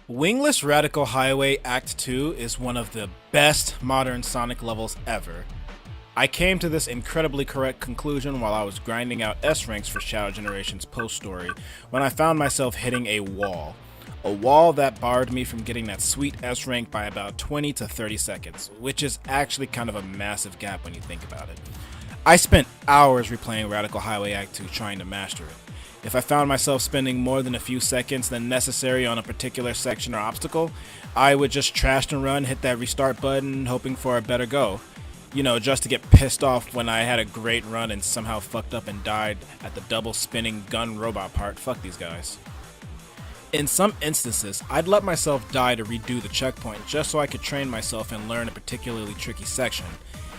Wingless Radical Highway Act 2 is one of the best modern Sonic levels ever. I came to this incredibly correct conclusion while I was grinding out S ranks for Shadow Generation's post-story when I found myself hitting a wall. A wall that barred me from getting that sweet S rank by about 20 to 30 seconds, which is actually kind of a massive gap when you think about it. I spent hours replaying Radical Highway Act 2 trying to master it. If I found myself spending more than a few seconds than necessary on a particular section or obstacle, I would just trash and run, hit that restart button, hoping for a better go. You know, just to get pissed off when I had a great run and somehow fucked up and died at the double spinning gun robot part. Fuck these guys. In some instances, I'd let myself die to redo the checkpoint just so I could train myself and learn a particularly tricky section.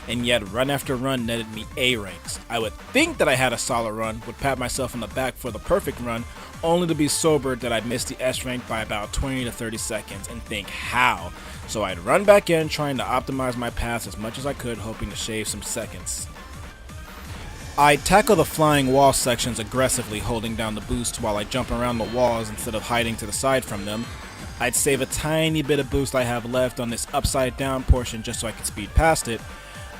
And yet run after run netted me A ranks. I would think that I had a solid run, would pat myself on the back for the perfect run, only to be sobered that I'd missed the S rank by about 20 to 30 seconds and think how. So I'd run back in trying to optimize my paths as much as I could, hoping to shave some seconds. I'd tackle the flying wall sections aggressively, holding down the boost while I jump around the walls instead of hiding to the side from them. I'd save a tiny bit of boost I have left on this upside down portion just so I could speed past it.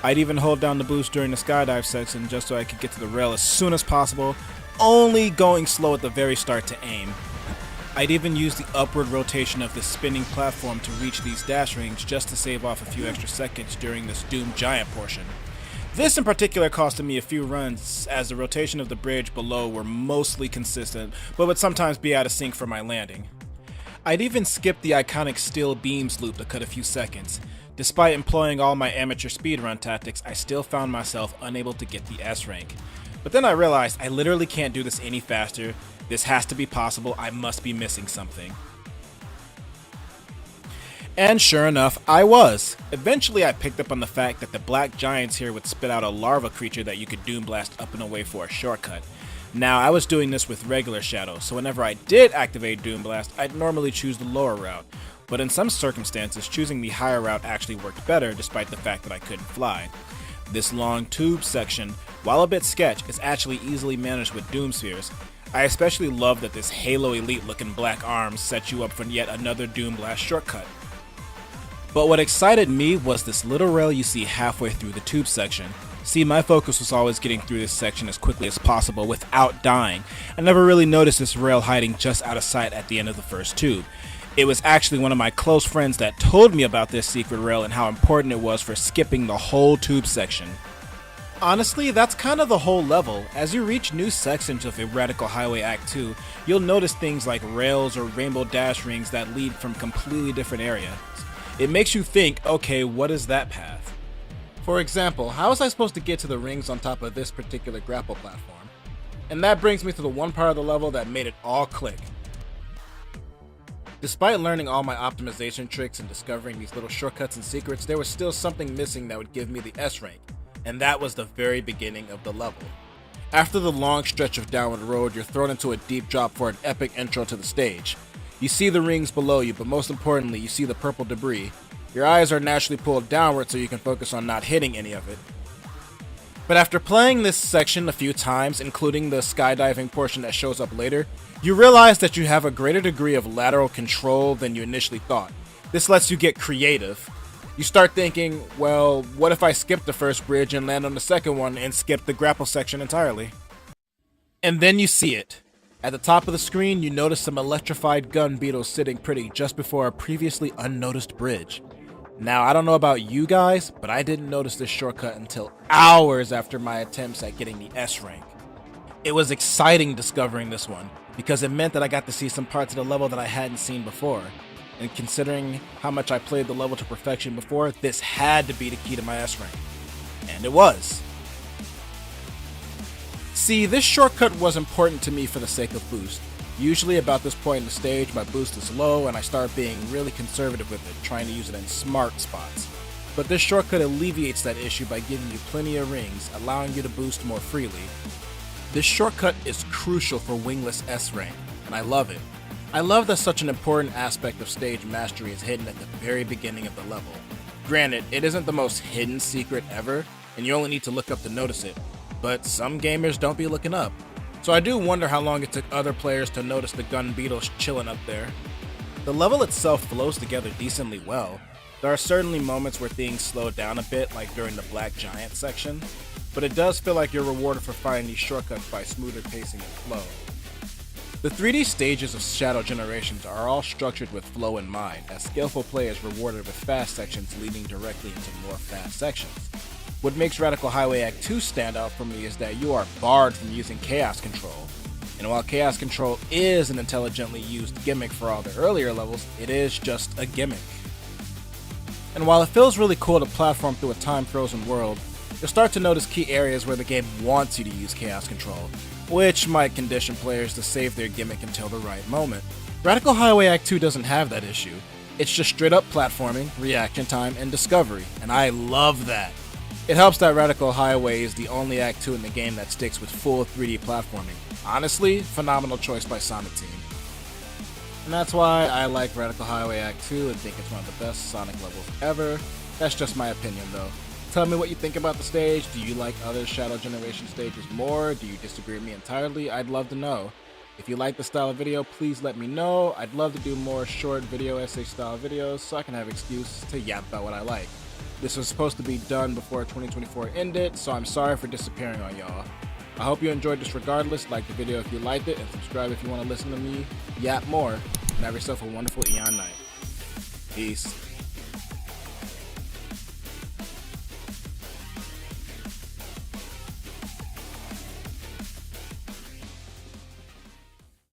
I'd even hold down the boost during the skydive section just so I could get to the rail as soon as possible, only going slow at the very start to aim. I'd even use the upward rotation of the spinning platform to reach these dash rings just to save off a few extra seconds during this Doom Giant portion. This in particular costed me a few runs, as the rotation of the bridge below were mostly consistent, but would sometimes be out of sync for my landing. I'd even skip the iconic steel beams loop to cut a few seconds. Despite employing all my amateur speedrun tactics, I still found myself unable to get the S rank. But then I realized I literally can't do this any faster. This has to be possible. I must be missing something. And sure enough, I was. Eventually I picked up on the fact that the black giants here would spit out a larva creature that you could Doom Blast up and away for a shortcut. Now I was doing this with regular Shadow, so whenever I did activate Doom Blast, I'd normally choose the lower route. But in some circumstances, choosing the higher route actually worked better despite the fact that I couldn't fly. This long tube section, while a bit sketch, is actually easily managed with Doom Spheres. I especially love that this Halo Elite looking black arms set you up for yet another Doom Blast shortcut. But what excited me was this little rail you see halfway through the tube section. See, my focus was always getting through this section as quickly as possible without dying. I never really noticed this rail hiding just out of sight at the end of the first tube. It was actually one of my close friends that told me about this secret rail and how important it was for skipping the whole tube section. Honestly, that's kind of the whole level. As you reach new sections of a Radical Highway Act 2, you'll notice things like rails or rainbow dash rings that lead from completely different areas. It makes you think, okay, what is that path? For example, how was I supposed to get to the rings on top of this particular grapple platform? And that brings me to the one part of the level that made it all click. Despite learning all my optimization tricks and discovering these little shortcuts and secrets, there was still something missing that would give me the S rank, and that was the very beginning of the level. After the long stretch of downward road, you're thrown into a deep drop for an epic intro to the stage. You see the rings below you, but most importantly, you see the purple debris. Your eyes are naturally pulled downward so you can focus on not hitting any of it. But after playing this section a few times, including the skydiving portion that shows up later, you realize that you have a greater degree of lateral control than you initially thought. This lets you get creative. You start thinking, well, what if I skip the first bridge and land on the second one and skip the grapple section entirely? And then you see it. At the top of the screen, you notice some electrified gun beetles sitting pretty just before a previously unnoticed bridge. Now, I don't know about you guys, but I didn't notice this shortcut until hours after my attempts at getting the S rank. It was exciting discovering this one, because it meant that I got to see some parts of the level that I hadn't seen before. And considering how much I played the level to perfection before, this had to be the key to my S rank. And it was. See, this shortcut was important to me for the sake of boost. Usually about this point in the stage, my boost is low and I start being really conservative with it, trying to use it in smart spots. But this shortcut alleviates that issue by giving you plenty of rings, allowing you to boost more freely. This shortcut is crucial for Wingless S rank, and I love it. I love that such an important aspect of stage mastery is hidden at the very beginning of the level. Granted, it isn't the most hidden secret ever, and you only need to look up to notice it, but some gamers don't be looking up. So I do wonder how long it took other players to notice the gun beetles chilling up there. The level itself flows together decently well. There are certainly moments where things slow down a bit, like during the Black Giant section, but it does feel like you're rewarded for finding these shortcuts by smoother pacing and flow. The 3D stages of Shadow Generations are all structured with flow in mind, as skillful play is rewarded with fast sections leading directly into more fast sections. What makes Radical Highway Act 2 stand out for me is that you are barred from using Chaos Control. And while Chaos Control is an intelligently used gimmick for all the earlier levels, it is just a gimmick. And while it feels really cool to platform through a time-frozen world, you'll start to notice key areas where the game wants you to use Chaos Control, which might condition players to save their gimmick until the right moment. Radical Highway Act 2 doesn't have that issue. It's just straight up platforming, reaction time, and discovery, and I love that. It helps that Radical Highway is the only Act 2 in the game that sticks with full 3D platforming. Honestly, phenomenal choice by Sonic Team. And that's why I like Radical Highway Act 2 and think it's one of the best Sonic levels ever. That's just my opinion though. Tell me what you think about the stage. Do you like other Shadow Generation stages more? Do you disagree with me entirely? I'd love to know. If you like the style of video, please let me know. I'd love to do more short video essay style videos so I can have excuse to yap about what I like. This was supposed to be done before 2024 ended, so I'm sorry for disappearing on y'all. I hope you enjoyed this regardless. Like the video if you liked it, and subscribe if you want to listen to me yap more. And have yourself a wonderful EonNite. Peace.